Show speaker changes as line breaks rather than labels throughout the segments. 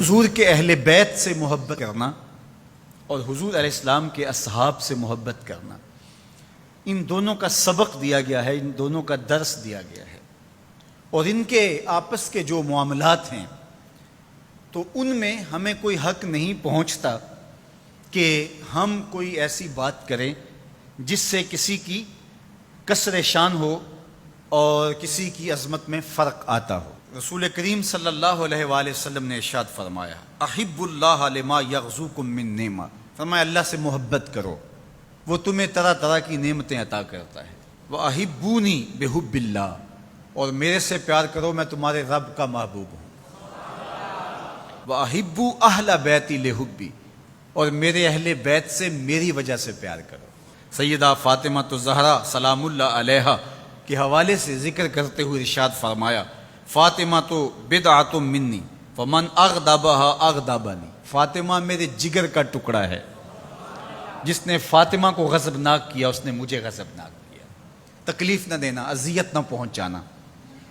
حضور کے اہل بیت سے محبت کرنا اور حضور علیہ السلام کے اصحاب سے محبت کرنا، ان دونوں کا سبق دیا گیا ہے، ان دونوں کا درس دیا گیا ہے، اور ان کے آپس کے جو معاملات ہیں تو ان میں ہمیں کوئی حق نہیں پہنچتا کہ ہم کوئی ایسی بات کریں جس سے کسی کی کسر شان ہو اور کسی کی عظمت میں فرق آتا ہو۔ رسول کریم صلی اللہ علیہ وآلہ وسلم نے ارشاد فرمایا، احب اللہ لما یغزوکم من نعمہ، فرمایا اللہ سے محبت کرو، وہ تمہیں طرح طرح کی نعمتیں عطا کرتا ہے۔ وَأَحِبُّونِي بِحُبِّ اللَّهِ، اور میرے سے پیار کرو، میں تمہارے رب کا محبوب ہوں۔ وَأَحِبُّوا أَهْلَ بَيْتِي لِحُبِّي، اور میرے اہل بیت سے میری وجہ سے پیار کرو۔ سیدہ فاطمہ الزہرا سلام اللہ علیہا کے حوالے سے ذکر کرتے ہوئے ارشاد فرمایا، فاطمہ تو بدعۃ منی فمن اغضبها اغضبنی، فاطمہ میرے جگر کا ٹکڑا ہے، جس نے فاطمہ کو غضبناک کیا اس نے مجھے غضبناک کیا۔ تکلیف نہ دینا، اذیت نہ پہنچانا،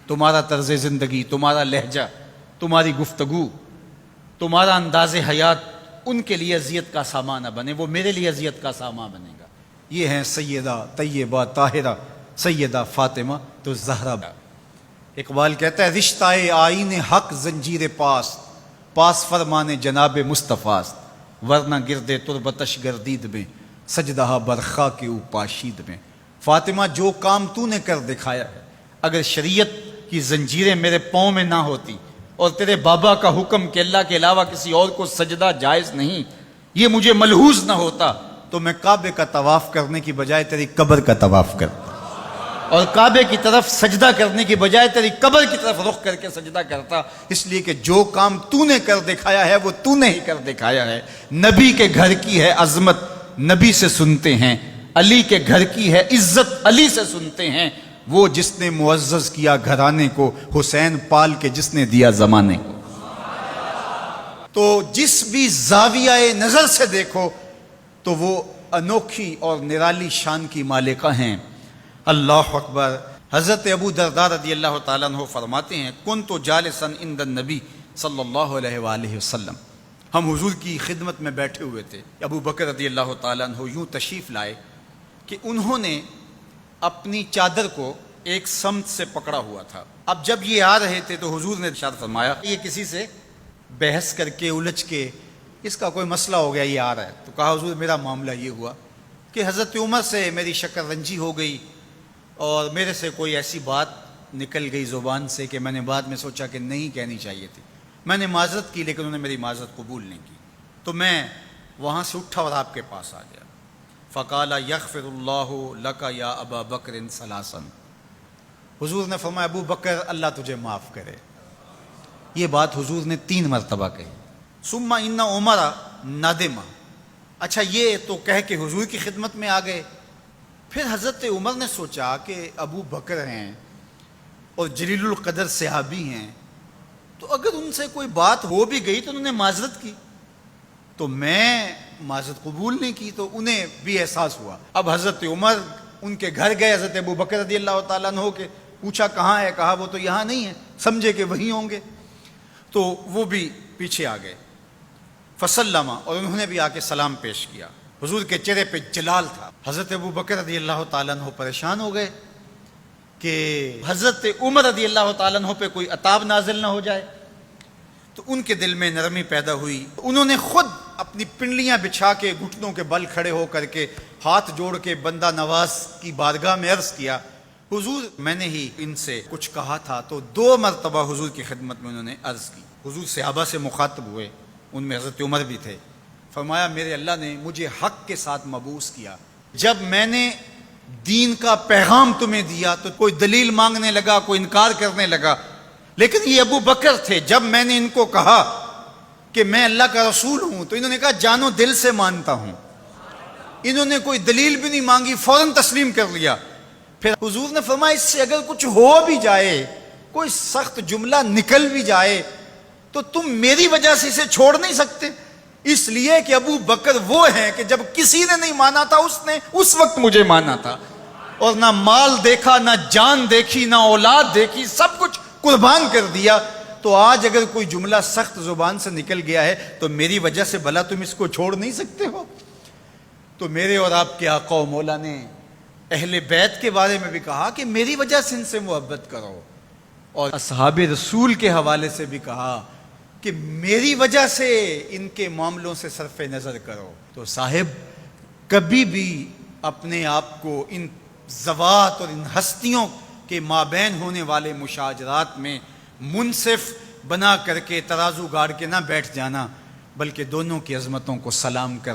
تمہارا طرز زندگی، تمہارا لہجہ، تمہاری گفتگو، تمہارا انداز حیات ان کے لیے اذیت کا سامان نہ بنے، وہ میرے لیے اذیت کا سامان بنے گا۔ یہ ہیں سیدہ طیبہ طاہرہ سیدہ فاطمہ تو زہرا۔ اقبال کہتا ہے، رشتہ آئین حق زنجیر پاس فرمان جناب مصطفیٰ است، ورنہ گرد تربتش گردید میں سجدہ برخا کے اوپاشید میں۔ فاطمہ جو کام تو نے کر دکھایا ہے، اگر شریعت کی زنجیریں میرے پاؤں میں نہ ہوتی اور تیرے بابا کا حکم کہ اللہ کے علاوہ کسی اور کو سجدہ جائز نہیں، یہ مجھے ملحوظ نہ ہوتا تو میں کعبے کا طواف کرنے کی بجائے تیری قبر کا طواف کرتا، اور کعبے کی طرف سجدہ کرنے کی بجائے تیری قبر کی طرف رخ کر کے سجدہ کرتا، اس لیے کہ جو کام تو نے کر دکھایا ہے وہ تو نے ہی کر دکھایا ہے۔ نبی کے گھر کی ہے عظمت، نبی سے سنتے ہیں، علی کے گھر کی ہے عزت، علی سے سنتے ہیں، وہ جس نے معزز کیا گھرانے کو، حسین پال کے جس نے دیا زمانے کو۔ تو جس بھی زاویہ نظر سے دیکھو تو وہ انوکھی اور نرالی شان کی مالکہ ہیں۔ اللہ اکبر۔ حضرت ابو درداء رضی اللہ تعالیٰ عنہ فرماتے ہیں، کنت جالسا عند النبی صلی اللہ علیہ وآلہ وسلم، ہم حضور کی خدمت میں بیٹھے ہوئے تھے، ابو بکر رضی اللہ تعالیٰ عنہ یوں تشریف لائے کہ انہوں نے اپنی چادر کو ایک سمت سے پکڑا ہوا تھا۔ اب جب یہ آ رہے تھے تو حضور نے ارشاد فرمایا، یہ کسی سے بحث کر کے الجھ کے اس کا کوئی مسئلہ ہو گیا، یہ آ رہا ہے، تو کہا حضور میرا معاملہ یہ ہوا کہ حضرت عمر سے میری شکر رنجی ہو گئی اور میرے سے کوئی ایسی بات نکل گئی زبان سے کہ میں نے بعد میں سوچا کہ نہیں کہنی چاہیے تھی، میں نے معذرت کی لیکن انہوں نے میری معذرت قبول نہیں کی، تو میں وہاں سے اٹھا اور آپ کے پاس آ گیا۔ فقال یغفر اللہ لک یا ابا بکر ثلاثا، حضور نے فرمایا ابو بکر اللہ تجھے معاف کرے، یہ بات حضور نے 3 مرتبہ کہی۔ ثم ان عمر ندم، اچھا یہ تو کہہ کے حضور کی خدمت میں آ گئے، پھر حضرت عمر نے سوچا کہ ابو بکر ہیں اور جلیل القدر صحابی ہیں، تو اگر ان سے کوئی بات ہو بھی گئی تو انہوں نے معذرت کی، تو میں معذرت قبول نہیں کی، تو انہیں بھی احساس ہوا۔ اب حضرت عمر ان کے گھر گئے، حضرت ابو بکر رضی اللہ تعالیٰ عنہ کے پوچھا کہاں ہے، کہا وہ تو یہاں نہیں ہے، سمجھے کہ وہیں ہوں گے، تو وہ بھی پیچھے آ گئے۔ فسلم، اور انہوں نے بھی آ کے سلام پیش کیا، حضور کے چہرے پہ جلال تھا۔ حضرت ابو بکر رضی اللہ تعالیٰ عنہ پریشان ہو گئے کہ حضرت عمر رضی اللہ تعالیٰ عنہ پہ کوئی عذاب نازل نہ ہو جائے، تو ان کے دل میں نرمی پیدا ہوئی، انہوں نے خود اپنی پنڈلیاں بچھا کے گھٹنوں کے بل کھڑے ہو کر کے ہاتھ جوڑ کے بندہ نواز کی بارگاہ میں عرض کیا، حضور میں نے ہی ان سے کچھ کہا تھا، تو 2 مرتبہ حضور کی خدمت میں انہوں نے عرض کی۔ حضور صحابہ سے مخاطب ہوئے، ان میں حضرت عمر بھی تھے، فرمایا میرے اللہ نے مجھے حق کے ساتھ مبعوث کیا، جب میں نے دین کا پیغام تمہیں دیا تو کوئی دلیل مانگنے لگا، کوئی انکار کرنے لگا، لیکن یہ ابو بکر تھے، جب میں نے ان کو کہا کہ میں اللہ کا رسول ہوں تو انہوں نے کہا جانو دل سے مانتا ہوں، انہوں نے کوئی دلیل بھی نہیں مانگی، فوراً تسلیم کر لیا۔ پھر حضور نے فرمایا اس سے اگر کچھ ہو بھی جائے، کوئی سخت جملہ نکل بھی جائے تو تم میری وجہ سے اسے چھوڑ نہیں سکتے، اس لیے کہ ابو بکر وہ ہیں کہ جب کسی نے نہیں مانا تھا اس نے اس وقت مجھے مانا تھا، اور نہ مال دیکھا، نہ جان دیکھی، نہ اولاد دیکھی، سب کچھ قربان کر دیا، تو آج اگر کوئی جملہ سخت زبان سے نکل گیا ہے تو میری وجہ سے بھلا تم اس کو چھوڑ نہیں سکتے ہو؟ تو میرے اور آپ کے آقا و مولا نے اہل بیت کے بارے میں بھی کہا کہ میری وجہ سے ان سے محبت کرو، اور اصحاب رسول کے حوالے سے بھی کہا کہ میری وجہ سے ان کے معاملوں سے صرف نظر کرو۔ تو صاحب کبھی بھی اپنے آپ کو ان ذوات اور ان ہستیوں کے مابین ہونے والے مشاجرات میں منصف بنا کر کے ترازو گاڑ کے نہ بیٹھ جانا، بلکہ دونوں کی عظمتوں کو سلام کر